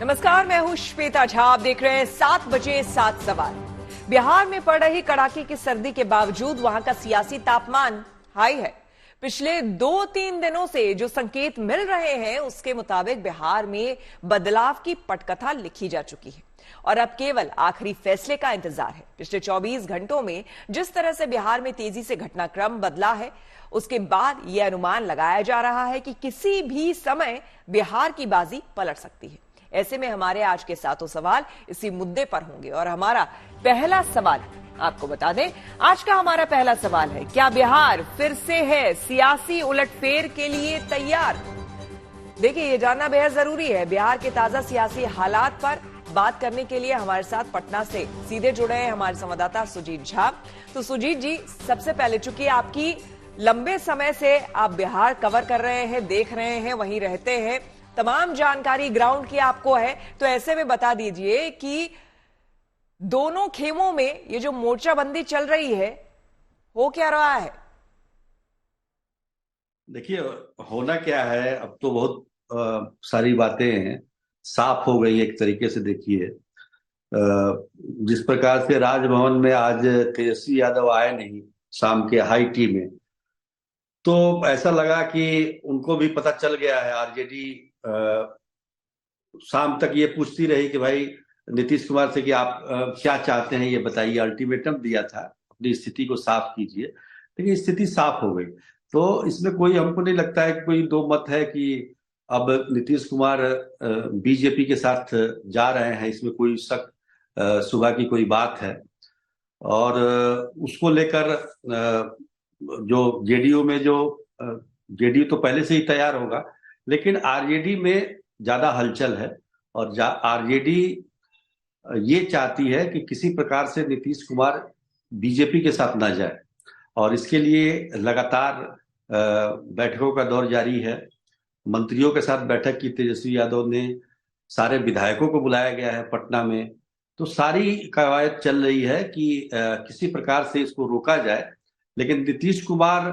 नमस्कार, मैं हूं श्वेता झा। आप देख रहे हैं 7 बजे 7 सवाल। बिहार में पड़ रही कड़ाके की सर्दी के बावजूद वहां का सियासी तापमान हाई है। पिछले 2-3 दिनों से जो संकेत मिल रहे हैं उसके मुताबिक बिहार में बदलाव की पटकथा लिखी जा चुकी है और अब केवल आखिरी फैसले का इंतजार है। पिछले 24 घंटों में जिस तरह से बिहार में तेजी से घटनाक्रम बदला है, उसके बाद यह अनुमान लगाया जा रहा है कि किसी भी समय बिहार की बाजी पलट सकती है। ऐसे में हमारे आज के 7 सवाल इसी मुद्दे पर होंगे और हमारा पहला सवाल आपको बता दें, आज का हमारा पहला सवाल है, क्या बिहार फिर से है सियासी उलटफेर के लिए तैयार? देखिए, ये जानना बेहद जरूरी है। बिहार के ताजा सियासी हालात पर बात करने के लिए हमारे साथ पटना से सीधे जुड़े हैं हमारे संवाददाता सुजीत झा। तो सुजीत जी, सबसे पहले चूंकि आपकी लंबे समय से आप बिहार कवर कर रहे हैं, देख रहे हैं, वहीं रहते हैं, तमाम जानकारी ग्राउंड की आपको है, तो ऐसे में बता दीजिए कि दोनों खेमों में ये जो मोर्चाबंदी चल रही है, हो क्या रहा है? देखिए, होना क्या है, अब तो बहुत सारी बातें हैं, साफ हो गई एक तरीके से। देखिए, जिस प्रकार से राजभवन में आज तेजस्वी यादव आए नहीं शाम के हाई टी में, तो ऐसा लगा कि उनको भी पता चल गया है। आरजेडी शाम तक ये पूछती रही कि भाई नीतीश कुमार से कि आप क्या चाहते हैं, ये बताइए। अल्टीमेटम दिया था, अपनी स्थिति को साफ कीजिए, लेकिन स्थिति साफ हो गई। तो इसमें कोई, हमको नहीं लगता है कि कोई दो मत है कि अब नीतीश कुमार बीजेपी के साथ जा रहे हैं, इसमें कोई शक सुबह की कोई बात है। और उसको लेकर जो जेडीयू में जेडीयू तो पहले से ही तैयार होगा, लेकिन आरजेडी में ज्यादा हलचल है और आरजेडी ये चाहती है कि किसी प्रकार से नीतीश कुमार बीजेपी के साथ ना जाए, और इसके लिए लगातार बैठकों का दौर जारी है। मंत्रियों के साथ बैठक की तेजस्वी यादव ने, सारे विधायकों को बुलाया गया है पटना में। तो सारी कवायद चल रही है कि किसी प्रकार से इसको रोका जाए, लेकिन नीतीश कुमार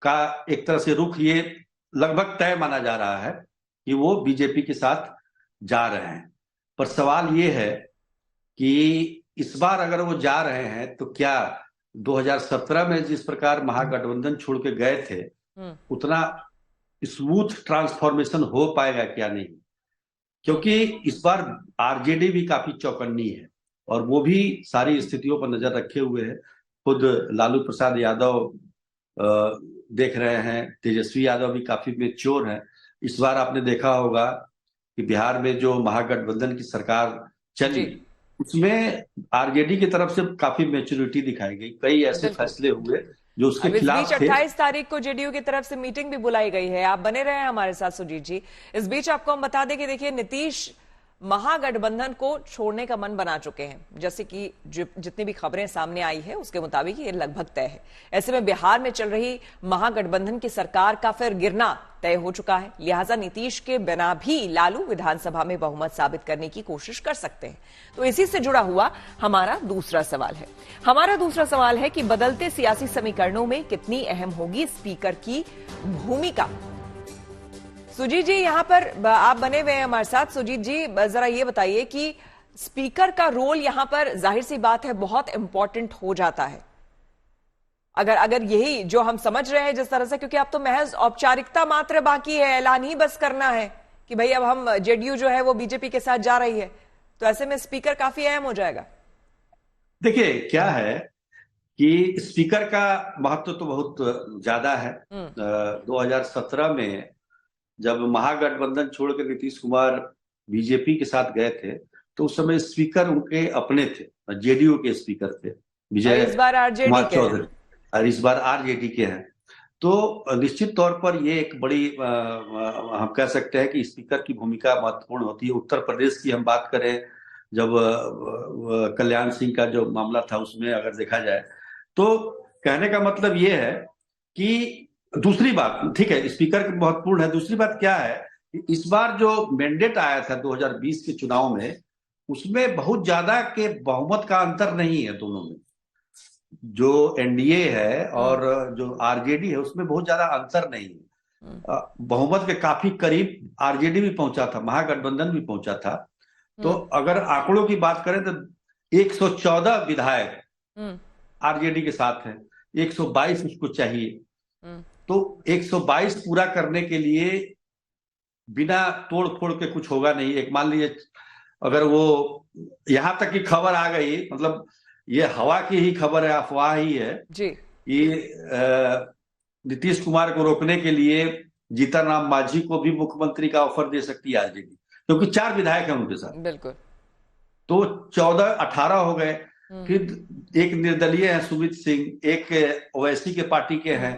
का एक तरह से रुख ये लगभग तय माना जा रहा है कि वो बीजेपी के साथ जा रहे हैं। पर सवाल ये है कि इस बार अगर वो जा रहे हैं तो क्या 2017 में जिस प्रकार महागठबंधन छोड़ के गए थे, उतना स्मूथ ट्रांसफॉर्मेशन हो पाएगा क्या नहीं? क्योंकि इस बार आरजेडी भी काफी चौकन्नी है और वो भी सारी स्थितियों पर नजर रखे हुए है। खुद लालू प्रसाद यादव देख रहे हैं, तेजस्वी यादव भी काफी मैच्योर हैं। इस बार आपने देखा होगा कि बिहार में जो महागठबंधन की सरकार चली, उसमें आरजेडी की तरफ से काफी मैच्योरिटी दिखाई गई। कई ऐसे फैसले हुए जो उसके खिलाफ थे। 28 तारीख को जेडीयू की तरफ से मीटिंग भी बुलाई गई है। आप बने रहे हमारे साथ सुजीत जी। इस बीच आपको हम बता दें कि देखिए, नीतीश महागठबंधन को छोड़ने का मन बना चुके हैं। जैसे कि जितनी भी खबरें सामने आई है उसके मुताबिक ये लगभग तय है। ऐसे में बिहार में चल रही महागठबंधन की सरकार का फिर गिरना तय हो चुका है। लिहाजा नीतीश के बिना भी लालू विधानसभा में बहुमत साबित करने की कोशिश कर सकते हैं। तो इसी से जुड़ा हुआ हमारा दूसरा सवाल है। हमारा दूसरा सवाल है कि बदलते सियासी समीकरणों में कितनी अहम होगी स्पीकर की भूमिका? सुजीत जी, यहां पर आप बने हुए हैं हमारे साथ। सुजीत जी, जरा ये बताइए कि स्पीकर का रोल यहां पर जाहिर सी बात है बहुत इंपॉर्टेंट हो जाता है, अगर यही जो हम समझ रहे हैं जिस तरह से, क्योंकि अब तो महज औपचारिकता मात्र बाकी है, ऐलान ही बस करना है कि भाई अब हम जेडीयू जो है वो बीजेपी के साथ जा रही है, तो ऐसे में स्पीकर काफी अहम हो जाएगा। देखिए, क्या है कि स्पीकर का महत्व तो बहुत ज्यादा है। 2017 में जब महागठबंधन छोड़ के नीतीश कुमार बीजेपी के साथ गए थे, तो उस समय स्पीकर उनके अपने थे, जेडीयू के स्पीकर थे विजय इस बार आरजेडी के हैं, और इस बार आरजेडी के हैं। तो निश्चित तौर पर ये एक बड़ी हम कह सकते हैं कि स्पीकर की भूमिका महत्वपूर्ण होती है। उत्तर प्रदेश की हम बात करें, जब कल्याण सिंह का जो मामला था उसमें अगर देखा जाए, तो कहने का मतलब ये है कि दूसरी बात, ठीक है, स्पीकर महत्वपूर्ण है। दूसरी बात क्या है, इस बार जो मैंडेट आया था 2020 के चुनाव में, उसमें बहुत ज्यादा के बहुमत का अंतर नहीं है दोनों में। जो एनडीए है और जो आरजेडी है उसमें बहुत ज्यादा अंतर नहीं है। बहुमत के काफी करीब आरजेडी भी पहुंचा था, महागठबंधन भी पहुंचा था। तो अगर आंकड़ों की बात करें तो 114 विधायक आरजेडी के साथ हैं, 122 उसको चाहिए। तो 122 पूरा करने के लिए बिना तोड़ फोड़ के कुछ होगा नहीं। एक मान लीजिए अगर वो यहां तक की खबर आ गई, मतलब ये हवा की ही खबर है, अफवाह ही है जी, ये नीतीश कुमार को रोकने के लिए जीतन राम मांझी को भी मुख्यमंत्री का ऑफर दे सकती है आरजेडी, क्योंकि 4 विधायक हैं उनके साथ। बिल्कुल। तो 18 हो गए। फिर एक निर्दलीय है सुमित सिंह, एक ओवैसी के पार्टी के हैं,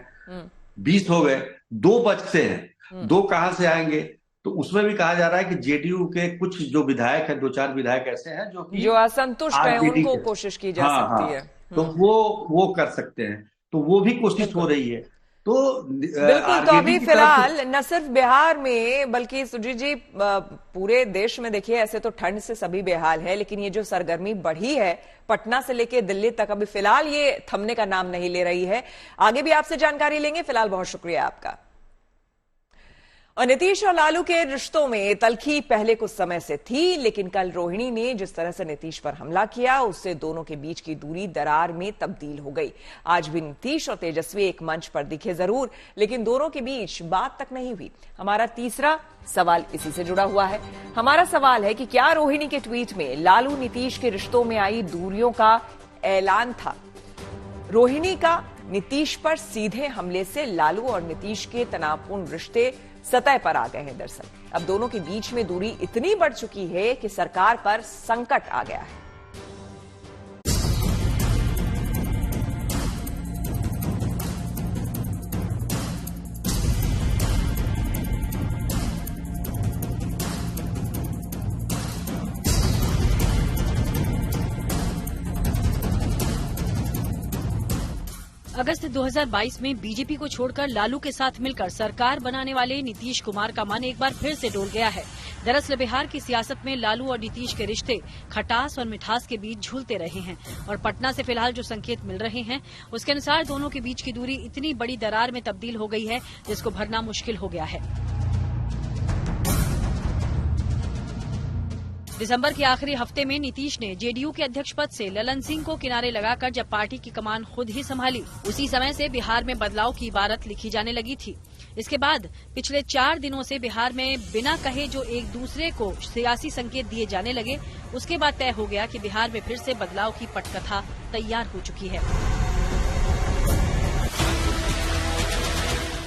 20 हो गए। 2 बचते हैं, 2 कहां से आएंगे? तो उसमें भी कहा जा रहा है कि जेडीयू के कुछ जो विधायक हैं, 2-4 विधायक ऐसे हैं जो असंतुष्ट हैं, उनको कोशिश की जा सकती है। तो वो कर सकते हैं, तो वो भी कोशिश हो रही है। तो बिल्कुल। तो अभी फिलहाल न सिर्फ बिहार में बल्कि सुजीत जी पूरे देश में देखिए, ऐसे तो ठंड से सभी बेहाल है, लेकिन ये जो सरगर्मी बढ़ी है पटना से लेके दिल्ली तक, अभी फिलहाल ये थमने का नाम नहीं ले रही है। आगे भी आपसे जानकारी लेंगे, फिलहाल बहुत शुक्रिया आपका। और नीतीश और लालू के रिश्तों में तल्खी पहले कुछ समय से थी, लेकिन कल रोहिणी ने जिस तरह से नीतीश पर हमला किया, उससे दोनों के बीच की दूरी दरार में तब्दील हो गई। आज भी नीतीश और तेजस्वी एक मंच पर दिखे जरूर, लेकिन दोनों के बीच बात तक नहीं हुई। हमारा तीसरा सवाल इसी से जुड़ा हुआ है। हमारा सवाल है कि क्या रोहिणी के ट्वीट में लालू नीतीश के रिश्तों में आई दूरियों का ऐलान था? रोहिणी का नीतीश पर सीधे हमले से लालू और नीतीश के तनावपूर्ण रिश्ते सतह पर आ गए हैं। दरअसल अब दोनों के बीच में दूरी इतनी बढ़ चुकी है कि सरकार पर संकट आ गया है। अगस्त 2022 में बीजेपी को छोड़कर लालू के साथ मिलकर सरकार बनाने वाले नीतीश कुमार का मन एक बार फिर से डोल गया है। दरअसल बिहार की सियासत में लालू और नीतीश के रिश्ते खटास और मिठास के बीच झूलते रहे हैं, और पटना से फिलहाल जो संकेत मिल रहे हैं उसके अनुसार दोनों के बीच की दूरी इतनी बड़ी दरार में तब्दील हो गई है जिसको भरना मुश्किल हो गया है। दिसंबर के आखिरी हफ्ते में नीतीश ने जेडीयू के अध्यक्ष पद से ललन सिंह को किनारे लगाकर जब पार्टी की कमान खुद ही संभाली, उसी समय से बिहार में बदलाव की इबारत लिखी जाने लगी थी। इसके बाद पिछले 4 दिनों से बिहार में बिना कहे जो एक दूसरे को सियासी संकेत दिए जाने लगे, उसके बाद तय हो गया कि बिहार में फिर से बदलाव की पटकथा तैयार हो चुकी है।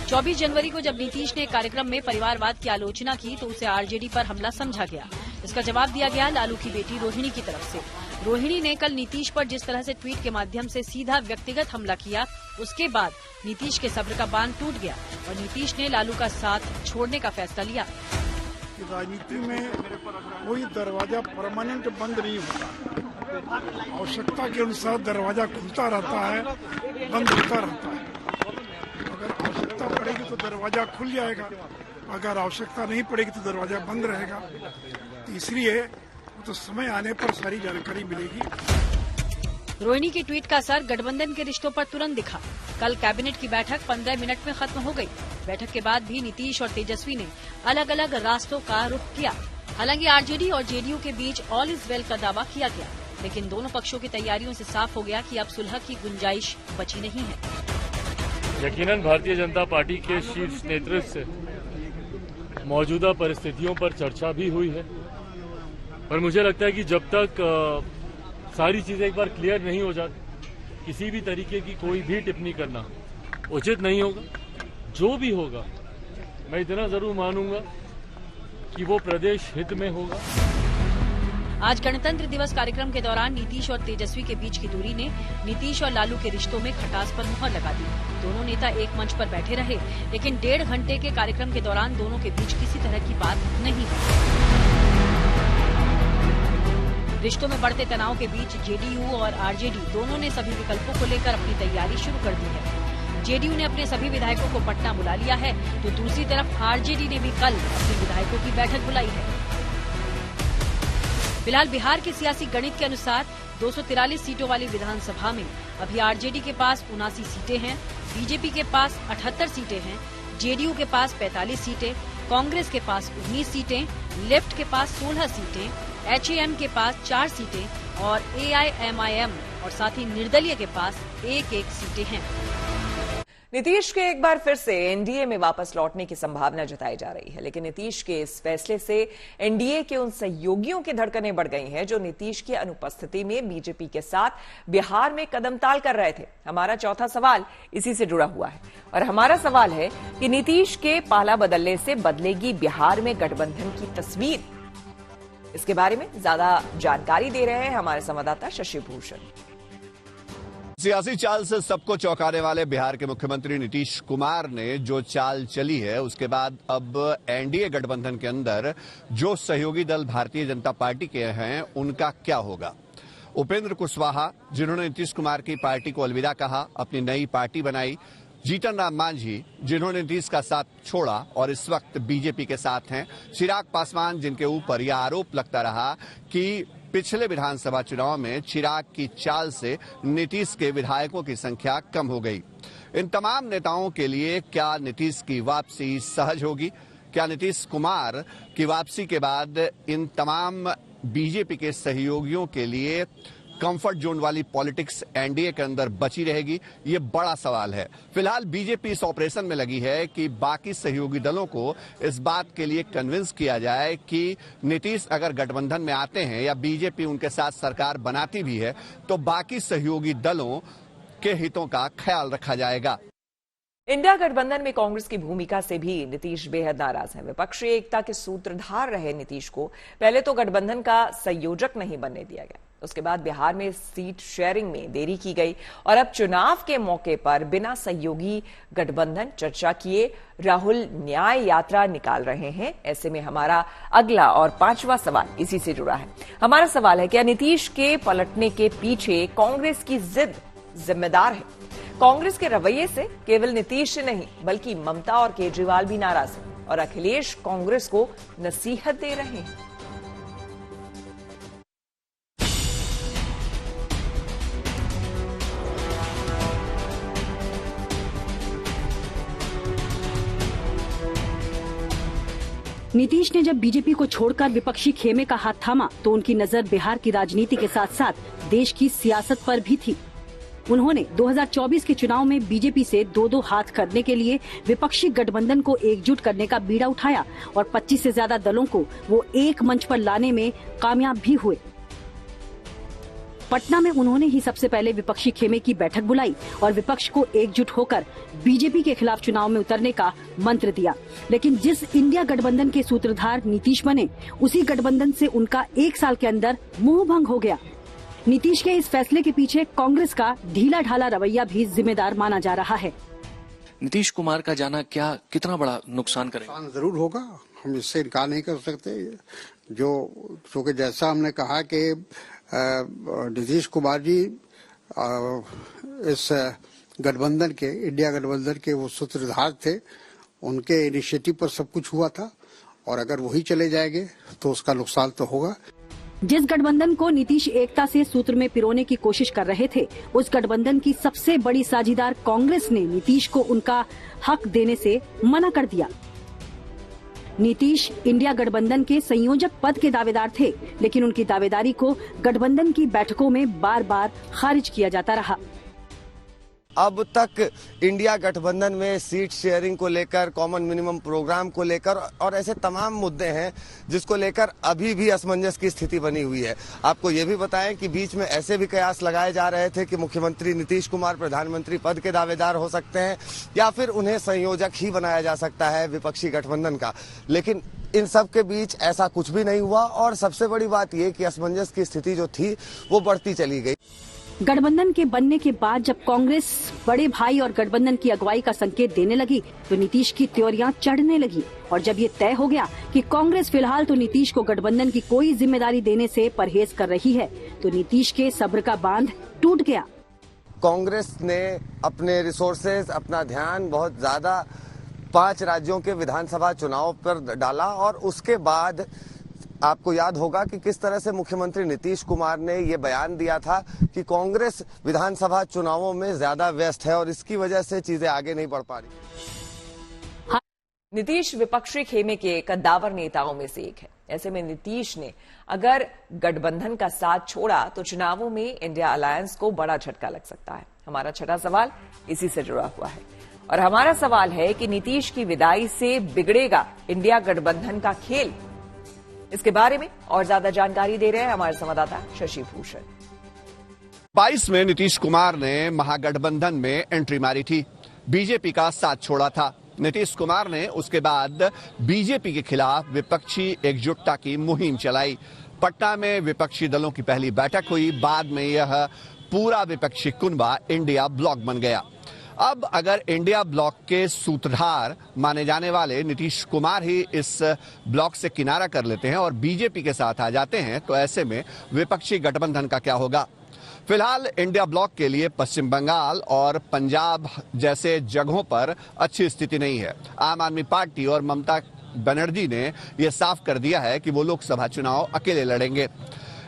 24 जनवरी को जब नीतीश ने कार्यक्रम में परिवारवाद की आलोचना की तो उसे आरजेडी पर हमला समझा गया। इसका जवाब दिया गया लालू की बेटी रोहिणी की तरफ से। रोहिणी ने कल नीतीश पर जिस तरह से ट्वीट के माध्यम से सीधा व्यक्तिगत हमला किया, उसके बाद नीतीश के सब्र का बांध टूट गया और नीतीश ने लालू का साथ छोड़ने का फैसला लिया। राजनीति में कोई दरवाजा परमानेंट बंद नहीं होता, आवश्यकता के अनुसार दरवाजा खुलता रहता है, बंद होता रहता है। अगर आवश्यकता पड़ेगी तो दरवाजा खुल जाएगा, अगर आवश्यकता नहीं पड़ेगी तो दरवाजा बंद रहेगा। इसलिए तो समय आने पर सारी जानकारी मिलेगी। रोहिणी के ट्वीट का असर गठबंधन के रिश्तों पर तुरंत दिखा। कल कैबिनेट की बैठक 15 मिनट में खत्म हो गई। बैठक के बाद भी नीतीश और तेजस्वी ने अलग अलग रास्तों का रुख किया। हालांकि आरजेडी और जेडीयू के बीच ऑल इज वेल का दावा किया गया, लेकिन दोनों पक्षों की तैयारियों से साफ हो गया कि अब सुलह की गुंजाइश बची नहीं है। यकीनन भारतीय जनता पार्टी के शीर्ष नेतृत्व से मौजूदा परिस्थितियों पर चर्चा भी हुई है, पर मुझे लगता है कि जब तक सारी चीजें एक बार क्लियर नहीं हो जाती, किसी भी तरीके की कोई भी टिप्पणी करना उचित नहीं होगा। जो भी होगा मैं इतना जरूर मानूंगा कि वो प्रदेश हित में होगा। आज गणतंत्र दिवस कार्यक्रम के दौरान नीतीश और तेजस्वी के बीच की दूरी ने नीतीश और लालू के रिश्तों में खटास पर मुहर लगा दी। दोनों नेता एक मंच पर बैठे रहे, लेकिन 1.5 घंटे के कार्यक्रम के दौरान दोनों के बीच किसी तरह की बात नहीं हुई। रिश्तों में बढ़ते तनाव के बीच जेडीयू और आरजेडी दोनों ने सभी विकल्पों को लेकर अपनी तैयारी शुरू कर दी है। जेडीयू ने अपने सभी विधायकों को पटना बुला लिया है, तो दूसरी तरफ आरजेडी ने भी कल अपने विधायकों की बैठक बुलाई है। फिलहाल बिहार के सियासी गणित के अनुसार 243 सीटों वाली विधानसभा में अभी आरजेडी के पास 79 सीटें हैं, बीजेपी के पास 78 सीटें हैं, जेडीयू के पास 45 सीटें, कांग्रेस के पास 19 सीटें, लेफ्ट के पास 16 सीटें, एचएएम के पास 4 सीटें और एआईएमआईएम और साथ ही निर्दलीय के पास 1-1 सीटें हैं। नीतीश के एक बार फिर से एनडीए में वापस लौटने की संभावना जताई जा रही है, लेकिन नीतीश के इस फैसले से एनडीए के उन सहयोगियों की धड़कनें बढ़ गई हैं जो नीतीश की अनुपस्थिति में बीजेपी के साथ बिहार में कदमताल कर रहे थे। हमारा चौथा सवाल इसी से जुड़ा हुआ है और हमारा सवाल है कि नीतीश के पाला बदलने से बदलेगी बिहार में गठबंधन की तस्वीर? इसके बारे में ज्यादा जानकारी दे रहे हैं हमारे संवाददाता शशि भूषण। सियासी चाल से सबको चौंकाने वाले बिहार के मुख्यमंत्री नीतीश कुमार ने जो चाल चली है, उसके बाद अब एनडीए गठबंधन के अंदर जो सहयोगी दल भारतीय जनता पार्टी के हैं उनका क्या होगा? उपेंद्र कुशवाहा, जिन्होंने नीतीश कुमार की पार्टी को अलविदा कहा, अपनी नई पार्टी बनाई, जीतन राम मांझी, जिन्होंने नीतीश का साथ छोड़ा और इस वक्त बीजेपी के साथ हैं, चिराग पासवान, जिनके ऊपर यह आरोप लगता रहा कि पिछले विधानसभा चुनाव में चिराग की चाल से नीतीश के विधायकों की संख्या कम हो गई। इन तमाम नेताओं के लिए क्या नीतीश की वापसी सहज होगी? क्या नीतीश कुमार की वापसी के बाद इन तमाम बीजेपी के सहयोगियों के लिए कंफर्ट जोन वाली पॉलिटिक्स एनडीए के अंदर बची रहेगी? ये बड़ा सवाल है। फिलहाल बीजेपी इस ऑपरेशन में लगी है कि बाकी सहयोगी दलों को इस बात के लिए कन्विंस किया जाए कि नीतीश अगर गठबंधन में आते हैं या बीजेपी उनके साथ सरकार बनाती भी है तो बाकी सहयोगी दलों के हितों का ख्याल रखा जाएगा। इंडिया गठबंधन में कांग्रेस की भूमिका से भी नीतीश बेहद नाराज हैं। विपक्षी एकता के सूत्रधार रहे नीतीश को पहले तो गठबंधन का संयोजक नहीं बनने दिया गया, उसके बाद बिहार में सीट शेयरिंग में देरी की गई और अब चुनाव के मौके पर बिना सहयोगी गठबंधन चर्चा किए राहुल न्याय यात्रा निकाल रहे हैं। ऐसे में हमारा अगला और पांचवा सवाल इसी से जुड़ा है। हमारा सवाल है, क्या नीतीश के पलटने के पीछे कांग्रेस की जिद जिम्मेदार है? कांग्रेस के रवैये से केवल नीतीश नहीं बल्कि ममता और केजरीवाल भी नाराज हैं और अखिलेश कांग्रेस को नसीहत दे रहे हैं। नीतीश ने जब बीजेपी को छोड़कर विपक्षी खेमे का हाथ थामा तो उनकी नजर बिहार की राजनीति के साथ साथ देश की सियासत पर भी थी। उन्होंने 2024 के चुनाव में बीजेपी से दो हाथ करने के लिए विपक्षी गठबंधन को एकजुट करने का बीड़ा उठाया और 25 से ज्यादा दलों को वो एक मंच पर लाने में कामयाब भी हुए। पटना में उन्होंने ही सबसे पहले विपक्षी खेमे की बैठक बुलाई और विपक्ष को एकजुट होकर बीजेपी के खिलाफ चुनाव में उतरने का मंत्र दिया। लेकिन जिस इंडिया गठबंधन के सूत्रधार नीतीश बने, उसी गठबंधन से उनका 1 साल के अंदर मोह भंग हो गया। नीतीश के इस फैसले के पीछे कांग्रेस का ढीला ढाला रवैया भी जिम्मेदार माना जा रहा है। नीतीश कुमार का जाना कितना बड़ा नुकसान करेगा? जरूर होगा, हम इससे इनकार नहीं कर सकते। जो जैसा हमने कहा कि नीतीश कुमार जी इस गठबंधन के, इंडिया गठबंधन के वो सूत्रधार थे, उनके इनिशिएटिव पर सब कुछ हुआ था और अगर वही चले जाएंगे तो उसका नुकसान तो होगा। जिस गठबंधन को नीतीश एकता से सूत्र में पिरोने की कोशिश कर रहे थे, उस गठबंधन की सबसे बड़ी साझीदार कांग्रेस ने नीतीश को उनका हक देने से मना कर दिया। नीतीश इंडिया गठबंधन के संयोजक पद के दावेदार थे, लेकिन उनकी दावेदारी को गठबंधन की बैठकों में बार बार खारिज किया जाता रहा। अब तक इंडिया गठबंधन में सीट शेयरिंग को लेकर, कॉमन मिनिमम प्रोग्राम को लेकर और ऐसे तमाम मुद्दे हैं जिसको लेकर अभी भी असमंजस की स्थिति बनी हुई है। आपको ये भी बताएं कि बीच में ऐसे भी कयास लगाए जा रहे थे कि मुख्यमंत्री नीतीश कुमार प्रधानमंत्री पद के दावेदार हो सकते हैं या फिर उन्हें संयोजक ही बनाया जा सकता है विपक्षी गठबंधन का, लेकिन इन सब के बीच ऐसा कुछ भी नहीं हुआ और सबसे बड़ी बात यह कि असमंजस की स्थिति जो थी वो बढ़ती चली गई। गठबंधन के बनने के बाद जब कांग्रेस बड़े भाई और गठबंधन की अगुवाई का संकेत देने लगी तो नीतीश की त्योरियां चढ़ने लगी और जब ये तय हो गया कि कांग्रेस फिलहाल तो नीतीश को गठबंधन की कोई जिम्मेदारी देने से परहेज कर रही है, तो नीतीश के सब्र का बांध टूट गया। कांग्रेस ने अपने रिसोर्सेज, अपना ध्यान बहुत ज्यादा 5 राज्यों के विधानसभा चुनाव पर डाला और उसके बाद आपको याद होगा कि किस तरह से मुख्यमंत्री नीतीश कुमार ने ये बयान दिया था कि कांग्रेस विधानसभा चुनावों में ज्यादा व्यस्त है और इसकी वजह से चीजें आगे नहीं बढ़ पा रही। नीतीश विपक्षी खेमे के कद्दावर नेताओं में से एक है। ऐसे में नीतीश ने अगर गठबंधन का साथ छोड़ा तो चुनावों में इंडिया अलायंस को बड़ा झटका लग सकता है। हमारा छठा सवाल इसी से जुड़ा हुआ है और हमारा सवाल है कि नीतीश की विदाई से बिगड़ेगा इंडिया गठबंधन का खेल। इसके बारे में और ज्यादा जानकारी दे रहे हैं हमारे संवाददाता शशि भूषण। 22 में नीतीश कुमार ने महागठबंधन में एंट्री मारी थी, बीजेपी का साथ छोड़ा था। नीतीश कुमार ने उसके बाद बीजेपी के खिलाफ विपक्षी एकजुटता की मुहिम चलाई। पटना में विपक्षी दलों की पहली बैठक हुई। बाद में यह पूरा विपक्षी कुनबा इंडिया ब्लॉक बन गया। अब अगर इंडिया ब्लॉक के सूत्रधार माने जाने वाले नीतीश कुमार ही इस ब्लॉक से किनारा कर लेते हैं और बीजेपी के साथ आ जाते हैं तो ऐसे में विपक्षी गठबंधन का क्या होगा? फिलहाल इंडिया ब्लॉक के लिए पश्चिम बंगाल और पंजाब जैसे जगहों पर अच्छी स्थिति नहीं है। आम आदमी पार्टी और ममता बनर्जी ने यह साफ कर दिया है कि वो लोकसभा चुनाव अकेले लड़ेंगे।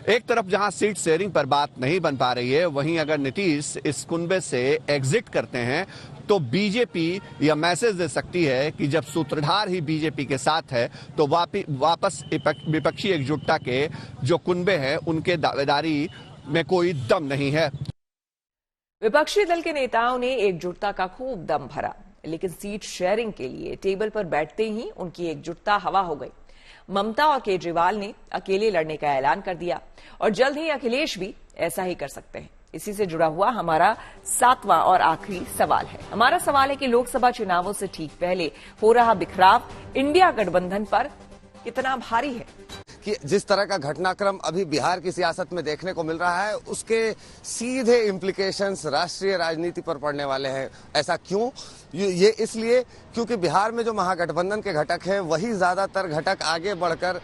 एक तरफ जहां सीट शेयरिंग पर बात नहीं बन पा रही है, वहीं अगर नीतीश इस कुनबे से एग्जिट करते हैं तो बीजेपी यह मैसेज दे सकती है कि जब सूत्रधार ही बीजेपी के साथ है तो वापस विपक्षी एकजुटता के जो कुनबे हैं उनके दावेदारी में कोई दम नहीं है। विपक्षी दल के नेताओं ने एकजुटता का खूब दम भरा, लेकिन सीट शेयरिंग के लिए टेबल पर बैठते ही उनकी एकजुटता हवा हो गई। ममता और केजरीवाल ने अकेले लड़ने का ऐलान कर दिया और जल्द ही अखिलेश भी ऐसा ही कर सकते हैं। इसी से जुड़ा हुआ हमारा 7वां और आखिरी सवाल है। हमारा सवाल है कि लोकसभा चुनावों से ठीक पहले हो रहा बिखराव इंडिया गठबंधन पर कितना भारी है? कि जिस तरह का घटनाक्रम अभी बिहार की सियासत में देखने को मिल रहा है उसके सीधे इम्प्लीकेशंस राष्ट्रीय राजनीति पर पड़ने वाले हैं। ऐसा क्यों? ये इसलिए क्योंकि बिहार में जो महागठबंधन के घटक हैं वही ज्यादातर घटक आगे बढ़कर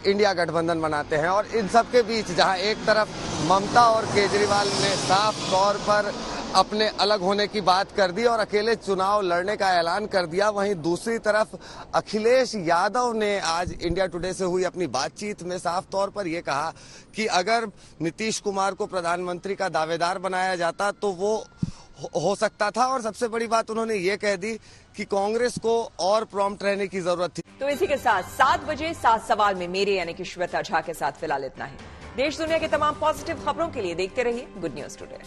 इंडिया गठबंधन बनाते हैं और इन सब के बीच जहां एक तरफ ममता और केजरीवाल ने साफ तौर पर अपने अलग होने की बात कर दी और अकेले चुनाव लड़ने का ऐलान कर दिया, वहीं दूसरी तरफ अखिलेश यादव ने आज इंडिया टुडे से हुई अपनी बातचीत में साफ तौर पर यह कहा कि अगर नीतीश कुमार को प्रधानमंत्री का दावेदार बनाया जाता तो वो हो सकता था। और सबसे बड़ी बात उन्होंने ये कह दी कि कांग्रेस को और प्रॉम्प्ट रहने की जरूरत थी। तो इसी के साथ 7 बजे 7 सवाल में मेरे यानी कि श्वेता झा के साथ फिलहाल इतना ही। देश दुनिया के तमाम पॉजिटिव खबरों के लिए देखते रहिए गुड न्यूज टुडे।